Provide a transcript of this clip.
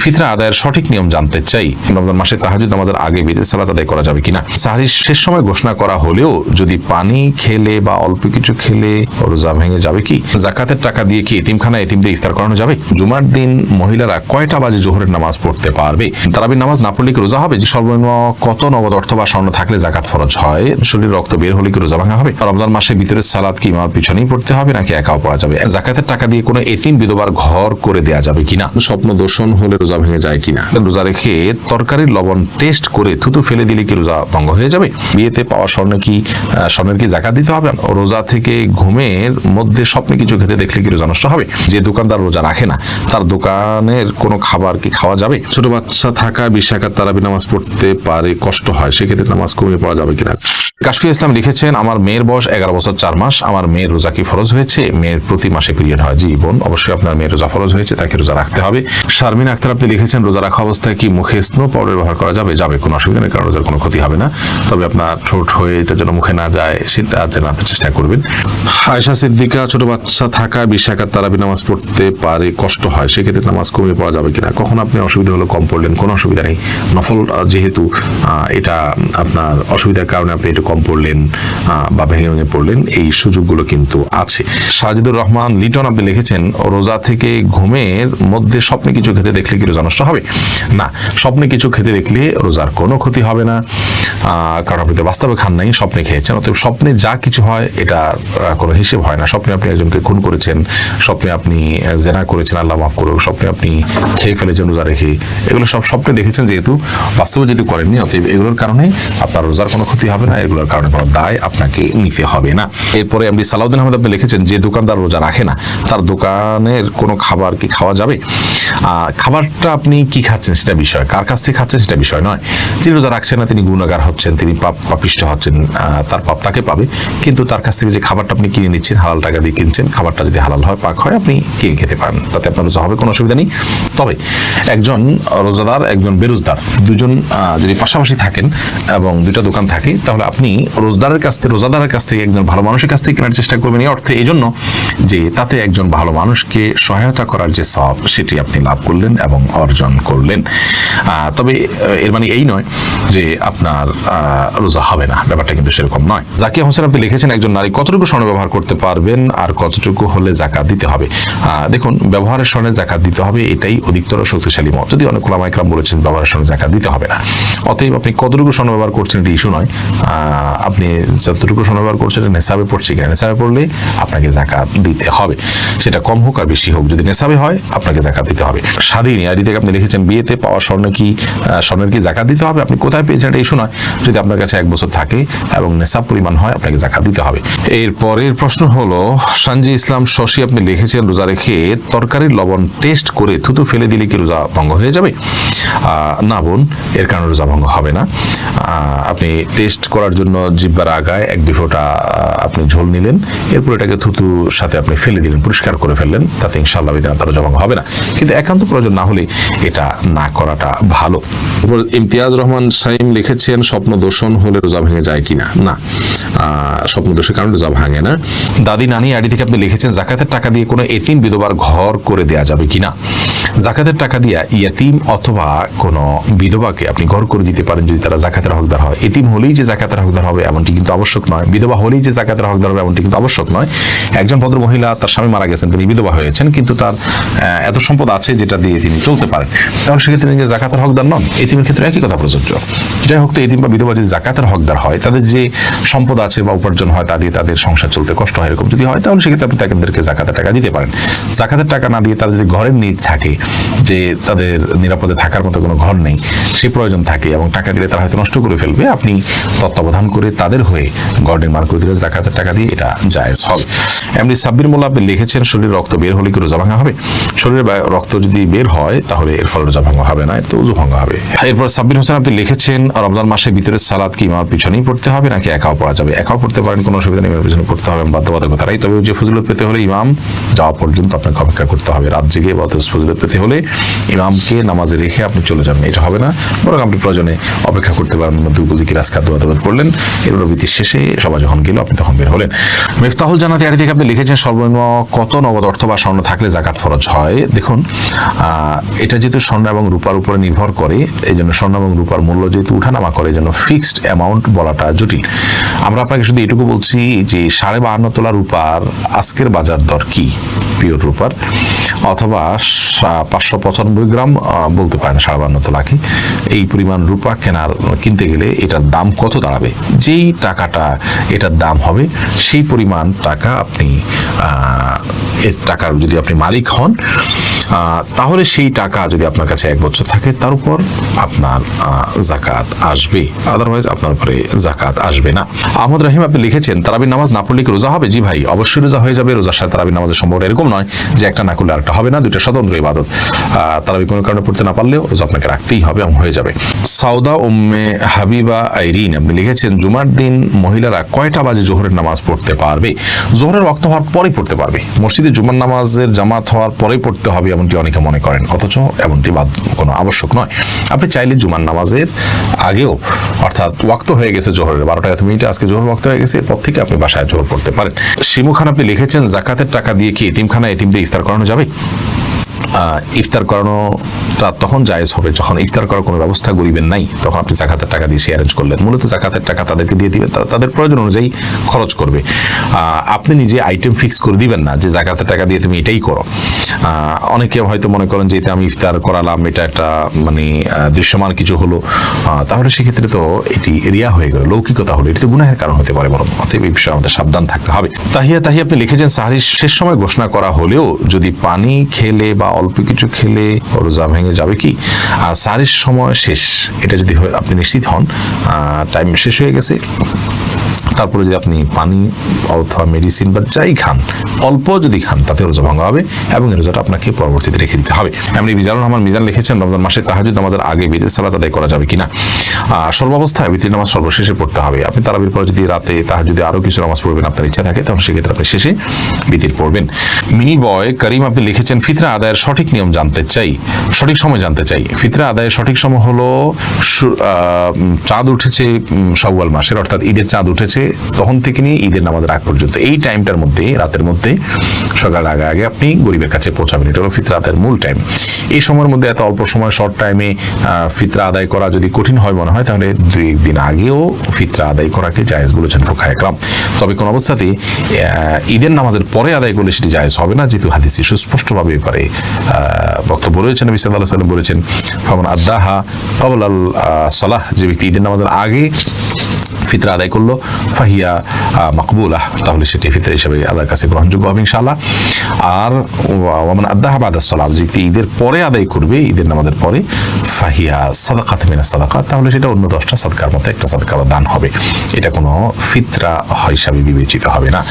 ফিতরা আদায়ের সঠিক নিয়ম জানতে চাই। রমজান মাসে তাহাজ্জুদ নামাজের আগে বিদের সালাত আদায় করা যাবে কিনা? সাহরির শেষ সময় ঘোষণা করা হলেও যদি পানি খেলে বা অল্প কিছু খেলে রোজা ভেঙে যাবে কি? জাকাতের টাকা দিয়ে কি এতিমখানায় এতিমদের ইফতার করানো যাবে? জুমার দিন মহিলারা কয়টা বাজে জোহরের নামাজ পড়তে পারবে? তারাবির নামাজ না পড়লে কি রোজা হবে? যে সর্বনিম্ন কত নগদ অর্থ বা স্বর্ণ থাকলে জাকাত ফরজ হয়? শরীরে রক্ত বের হলে কি রোজা ভাঙা হবে? রমজান মাসে ভিতরের সালাত কি ইমামের পিছনেই পড়তে হবে নাকি একাও পড়া যাবে? জাকাতের টাকা দিয়ে কোনো এতিম বিধবার ঘর করে দেয়া যাবে কিনা? স্বপ্ন দর্শন হলে রোজা ভেঙে যায় কিনা? রোজা রেখে তরকারির লবণ টেস্ট করে থুতু ফেলে দিলে কি রোজা ভঙ্গ হয়ে যাবে? বিয়েতে পাওয়া স্বর্ণের কি জাকাত দিতে হবে? রোজা থেকে ঘুমের মধ্যে স্বপ্নে কিছু খেতে দেখলে কি রোজা নষ্ট হবে? যে দোকানদার রোজা রাখে না তার দোকানের কোনো খাবার কি খাওয়া যাবে? ছোট বাচ্চা থাকা 20 রাকাত তারাবি নামাজ পড়তে পারে, কষ্ট হয়, সেক্ষেত্রে নামাজ কমিয়ে পড়া যাবে কিনা? কাশফিয়া ইসলাম লিখেছেন, আমার মেয়ের বয়স 11 বছর 4 মাস। আমার মেয়ের রোজা কি ফরজ হয়েছে? মেয়ের প্রতি মাসে পিরিয়ড হয়। জি বোন, অবশ্যই আপনার মেয়ের রোজা ফরজ হয়েছে, তাকে রোজা রাখতে হবে। শারমিন আক্তার আপনি লিখেছেন, রোজা রাখা অবস্থায় কি মুখে স্নো পাউডার ব্যবহার করা যাবে? যাবে, কোনো অসুবিধা নেই, কারণ রোজার কোনো ক্ষতি হবে না। তবে আপনার ঠোঁট হয়ে এটা যেন মুখে না যায় সেটা যেন আপনি চেষ্টা করবেন। আয়েশা সিদ্দিকা, ছোট বাচ্চা থাকা 20 রাকাত তারাবি নামাজ পড়তে পারে, কষ্ট হয়, সেক্ষেত্রে নামাজ কমিয়ে পড়া যাবে কিনা? কখন আপনি অসুবিধা হলো কম পড়লেন, কোনো অসুবিধা নেই। নফল যেহেতু এটা আপনার অসুবিধার কারণে আপনি একটু কম পড়লেন বা ভেঙে ভেঙে পড়লেন, এই সুযোগগুলো কিন্তু আছে। সাজিদুর রহমান লিটন আপনি লিখেছেন, রোজা থেকে ঘুমের মধ্যে স্বপ্নে কিছু খেতে দেখলে কি রোজা নষ্ট হবে? না, স্বপ্নে কিছু খেতে দেখলে রোজার কোনো ক্ষতি হবে না, কারণ আপনি তো বাস্তবে খান নাই, স্বপ্নে খেয়েছেন। অতএব স্বপ্নে যা কিছু হয় এটা কোনো হিসেব হয় না। স্বপ্নে আপনি একজনকে খুন করেছেন, স্বপ্নে আপনি জেনা করেছেন, আল্লাহ মাফ করুক, স্বপ্নে আপনি খেয়ে ফেলেছেন রোজা রেখে, এগুলো সব স্বপ্নে দেখেছেন, যেহেতু বাস্তবে যেহেতু করেননি, অতএব এগুলোর কারণে আপনার রোজার কোনো ক্ষতি হবে না, এগুলোর কারণে কোনো দায় আপনাকে নিতে হবে না। এরপরে এমডি সালাউদ্দিন আহমেদ আপনি লিখেছেন, যে দোকানদার রোজা রাখে না তার দোকানের কোনো খাবার কি খাওয়া যাবে? খাবারটা আপনি কি খাচ্ছেন সেটা বিষয়, কার কাছ থেকে খাচ্ছেন সেটা বিষয় নয়। যিনি রোজা রাখছেন না তিনি গুনাহগার হচ্ছেন, তিনি পাপিষ্ঠ হচ্ছেন, তার পাপ তাকে পাবে। কিন্তু তার কাছ থেকে যে খাবারটা আপনি কিনে নিচ্ছেন, হালাল টাকা দিয়ে কিনছেন, খাবারটা যদি হালাল হয়, পাক হয়, আপনি কিনে খেতে পারেন, তাতে আপনার রোজা হবে, কোনো অসুবিধা নেই। তবে একজন রোজাদার একজন বেরোজদার দুজন যদি পাশাপাশি থাকেন এবং দুইটা দোকান থাকে, তাহলে আপনি রোজাদারের কাছ থেকে একজন ভালো মানুষের কাছ থেকে কেনার চেষ্টা করবেন, এই অর্থে এই জন্য যে তাতে একজন ভালো মানুষকে সহায়তা করার যে সওয়াব সেটি আপনি লাভ করলেন এবং অর্জন করলেন। তবে এর মানে এই নয় যে আপনার রোজা হবে না, ব্যাপারটা কিন্তু সেরকম নয়। জাকিয়া হোসেন আপনি লিখেছেন, একজন নারী কতটুকু স্বর্ণ ব্যবহার করতে পারবেন আর কতটুকু হলে জাকাত দিতে হবে? দেখুন, ব্যবহারের স্বর্ণে জাকাত দিতে হবে, এটাই অধিকতর শক্তিশালী মত। যদি অনেক ওলামা ইকরাম বলেছেন ব্যবহারের স্বর্ণে জাকাত দিতে হবে না। অতএব আপনি কতটুকু স্বর্ণ ব্যবহার করছেন এটি ইস্যু নয়, আপনি যতটুকু স্বর্ণ ব্যবহার করছেন নেশাবে পড়ছে কিনা, নেশাবে পড়লে আপনাকে জাকাত দিতে হবে, সেটা কম হোক আর বেশি হোক, যদি নেশাবে হয় আপনাকে জাকাত দিতে হবে। স্বাধীন আইডি থেকে আপনি লিখেছেন, বিয়েতে পাওয়া স্বর্ণের কি জাকাত দিতে হবে? আপনি কোথায় পেয়েছেন এটা ইস্যু নয়, যদি আপনার কাছে 1 বছর থাকে এবং নেশাব পরিমাণ হয় আপনাকে জাকাত দিতে হবে। এর পরের প্রশ্ন হলো, সানজি ইসলাম শশী আপনি লিখেছেন, রোজা রেখে তরকারির লবণ টেস্ট করে থুতু ফেলে দিলে কি রোজা ভঙ্গ হয়ে যাবে? না বোন, এর কারণে রোজা ভঙ্গ হবে না। আপনি টেস্ট করার জন্য জিহ্বার আগায় 1-2 ফোঁটা আপনি ঝোল নিলেন, এরপর এটাকে থুতুর সাথে আপনি ফেলে দিলেন, পরিষ্কার করে ফেললেন, তাতে ইনশাআল্লাহ তার রোজা ভঙ্গ হবে না। কিন্তু একান্ত প্রয়োজন না হলে এটা না করাটা ভালো। ইমতিয়াজ রহমান সাইম লিখেছেন, স্বপ্ন দর্শন হলে রোজা ভেঙে যায় কিনা? না, স্বপ্ন দোষের কারণে রোজা ভাঙে না। দাদি নানি আইডি থেকে আপনি লিখেছেন, জাকাতের টাকা দিয়ে কোনো এতিম বিধবার ঘর করে দেয়া যাবে কিনা? জাকাতের টাকা দিয়ে ইয়াতিম অথবা কোনো বিধবাকে আপনি ঘর করে দিতে পারেন যদি তারা জাকাতের হকদার হয়। এতিম হলেই যে জাকাতের হকদার হবে এমনটি কিন্তু আবশ্যক নয়, বিধবা হলেই যে জাকাতের হকদার হবে এমনটি কিন্তু আবশ্যক নয়। একজন ভদ্র মহিলা, তার স্বামী মারা গেছেন, তিনি বিধবা হয়েছেন, কিন্তু তার এত সম্পদ আছে যেটা দিয়ে তিনি চলতে পারেন, তাহলে সেক্ষেত্রে তিনি জাকাতের হকদার নন। এতিমের ক্ষেত্রে একই কথা প্রযোজ্য। যাই হোক, তো এতিম বা বিধবা যদি জাকাতের হকদার হয়, তাদের যে সম্পদ আছে বা উপার্জন হয় তা দিয়ে তাদের সংসার চলতে কষ্ট হয়, এরকম যদি হয়, তাহলে সেক্ষেত্রে আপনি তাদেরকে জাকাতের টাকা দিতে পারেন। জাকাতের টাকা না দিয়ে তাদের যদি ঘরের নিড থাকে, যে তাদের নিরাপদে থাকার মতো কোনো ঘর নেই, সে প্রয়োজন থাকে এবং টাকা দিলে তারা হয়তো নষ্ট করে ফেলবে, আপনি তত্ত্বাবধান করে তাদের হয়ে ঘর নির্মাণ করে দিলে জাকাতের টাকা দিয়ে এটা জায়েজ হবে। এমনি সাব্বির মোল্লা আপনি লিখেছেন, শরীরে রক্ত বের হলে কি রোজা ভাঙা হবে? শরীরে রক্ত যদি বের হয় তাহলে এর ফলে রোজা ভাঙা হবে না, এর তো ওযু ভাঙা হবে। এরপর সাব্বির হোসেন আপনি লিখেছেন, রমজান মাসে ভিতরের সালাত কি ইমামের পিছনেই পড়তে হবে নাকি একাও পড়া যাবে? একাও পড়তে পারেন, কোনো অসুবিধা নেই, ইমামের পিছনে করতে হবে বাধ্যবাধকতা নাই। তবে যে ফজিলত পেতে হলে ইমাম যাওয়া পর্যন্ত আপনাকে অপেক্ষা করতে হবে। রাত জেগে বা ফজিলত পেতে হলে ইমামকে নামাজে রেখে আপনি চলে যাবেন, এটা হবে না। বরং আপনি প্রয়োজনে অপেক্ষা করতে পারেন, দুপুজি কি রাজখাদ্য করলেন, এর বিতির শেষে সবাই যখন গেল আপনি তখন বের হলেন। মিফতাহুল জান্নাত এর থেকে আপনি লিখেছেন সর্বনিম্ন কত নগদ অর্থ বা স্বর্ণ থাকলে যাকাত ফরজ হয়। দেখুন, এটা যেহেতু স্বর্ণ এবং রূপার উপরে নির্ভর করে, এই জন্য স্বর্ণ এবং রূপার মূল্য যেহেতু উঠানামা করে, এই জন্য ফিক্সড অ্যামাউন্ট বলাটা জটিল। আমরা আপনাকে শুধু এটুকু বলছি যে 52.5 তোলা রূপার আজকের বাজার দর কি পিওর রূপার, অথবা 595 গ্রাম বলতে পারেন 52.5 তোলা কি, এই পরিমাণ রূপা কিনতে গেলে এটার দাম কত দাঁড়াবে, যেই টাকাটা এটার দাম হবে সেই পরিমাণ টাকা আপনি এর টাকার যদি আপনি মালিক হন, তাহলে সেই টাকা যদি আপনার কাছে 1 বছর থাকে তার উপর আপনার যাকাত আসবে, আদারওয়াইজ আপনার উপরে যাকাত আসবে না। আহমদ রহিম আপনি লিখেছেন তারাবির নামাজ না পড়লে কি রোজা হবে? জি ভাই, অবশ্যই রোজা হয়ে যাবে। রোজার সাথে তারাবির নামাজের সম্পর্ক এরকম নয় যে একটা না করলে আরেকটা হবে না, দুইটা স্বতন্ত্র ইবাদত। তারাবি কোনো কারণে পড়তে না পারলেও রোজা আপনাকে রাখতেই হবে এবং হয়ে যাবে। সাউদা উম্মে হাবিবা আইরিন আপনি লিখেছেন জুমার দিন মহিলারা কয়টা বাজে জোহরের নামাজ পড়তে পারবে? জোহরের ওয়াক্ত হওয়ার পরেই পড়তে পারবে। মসজিদে জুমার নামাজের জামাত হওয়ার পরেই পড়তে হবে এমনটি অনেকে মনে করেন, অথচ এমনটি কোনো আবশ্যক নয়। আপনি চাইলে জুমার নামাজের আগেও, অর্থাৎ ওয়াক্ত হয়ে গেছে জোহরের 12টা আজকে জোহর ওয়াক্ত হয়ে গেছে, এরপর থেকে আপনি বাসায় জোহর পড়তে পারেন। শিমু খান আপনি লিখেছেন জাকাতের টাকা দিয়ে কি এতিমখানা এতিমদের ইফতার করানো যাবে? ইফতার করানোটা তখন জায়েজ হবে যখন ইফতার করার কোনো ব্যবস্থা গরিবের নাই, তখন আপনি জাকাতের টাকা দিয়ে সে অ্যারেঞ্জ করলেন। মূলত জাকাতের টাকা তাদেরকে দিয়ে দিবেন, তাদের প্রয়োজন অনুযায়ী খরচ করবে। আপনি নিজে আইটেম ফিক্স করে দিবেন না যে জাকাতের টাকা দিয়ে তুমি এটাই করো। অনেকে হয়তো মনে করেন যে এটা আমি ইফতার করালাম, এটা একটা মানে দৃশ্যমান কিছু হলো, তাহলে সেক্ষেত্রে তো এটি রিয়া হয়ে গেল, লৌকিকতা হলো, এটি তো গুনাহের কারণ হতে পারে। বরং অতএব এই বিষয়ে আমাদের সাবধান থাকতে হবে। তাহিয়া আপনি লিখেছেন সাহরির শেষ সময় ঘোষণা করা হলেও যদি পানি খেলে বা অল্প কিছু খেলে রোজা ভেঙে যাবে কি? আর সাহরির সময় শেষ, এটা যদি আপনি নিশ্চিত হন টাইম শেষ হয়ে গেছে, তারপরে যদি আপনি পানি অথবা মেডিসিন বা যাই খান, অল্প যদি খান, তাতে রোজা ভাঙা হবে এবং এই রোজাটা আপনাকে পরবর্তীতে রেখে দিতে হবে। এমনি মিজানুর রহমান মিজান লিখেছেন রমজান মাসে তাহাজ্জুদ নামাজের আগে বিদের সালাত আদায় করা যাবে কিনা? সর্বাবস্থায় বিতির নামাজ সর্বশেষে পড়তে হবে। আপনি তারাবির পরে যদি রাতে তাহাজ্জুদে আরো কিছু নামাজ পড়বেন আপনার ইচ্ছা থাকে, তখন সেক্ষেত্রে আপনি শেষে বিতির পড়বেন। মিনি বয় করিম আপনি লিখেছেন ফিতরা আদায়ের সঠিক নিয়ম জানতে চাই, সঠিক সময় জানতে চাই। ফিতরা আদায়ের সঠিক সময় হলো চাঁদ উঠেছে শাওয়াল মাসের, অর্থাৎ ঈদের চাঁদ উঠেছে তখন থেকে নিয়ে ঈদের নামাজের আগ পর্যন্ত, এই টাইমটার মধ্যে, রাতের মধ্যে, সকাল আগে আগে আপনি গরিবের কাছে পৌঁছাবেন। এটা হলো ফিতরা আদায়ের মূল টাইম। এই সময়ের মধ্যে এত অল্প সময়, শর্ট টাইমে ফিতরা আদায় করা যদি কঠিন হয় মনে হয়, তাহলে 2-1 দিন আগেও ফিতরা আদায় করাকে জায়েজ বলেছেন ফুকাহায়ে কেরাম। তবে কোন অবস্থাতেই ঈদের নামাজের পরে আদায় করলে সেটি জায়েজ হবে না, যেহেতু হাদিসে সুস্পষ্টভাবে ব্যাপারে বক্তব্য রয়েছেন। নবী সাল্লাল্লাহু আলাইহি ওয়াসাল্লাম বলেছেন ফামান আদাহা ক্বাবলাল সালাহ, যে ব্যক্তি ঈদের নামাজের আগে ফিতরা আদায় করলো ফাহিয়া মাকবুলাহ, তাহলে সেটি ফিতরা হিসেবে আল্লাহর কাছে গ্রহণযোগ্য হবে ইনশাআল্লাহ। আর ওয়ামান আদাহা বাদাস সালাত, যে ঈদের পরে আদায় করবে, ঈদের নামাজের পরে, ফাহিয়া সাদাকাতুম মিনাস সাদাকাত, তাহলে সেটা অন্য 10টা সাদকার মতো একটা সাদকা বা দান হবে। এটা কোনো ফিতরা হিসাবে বিবেচিত হবে না।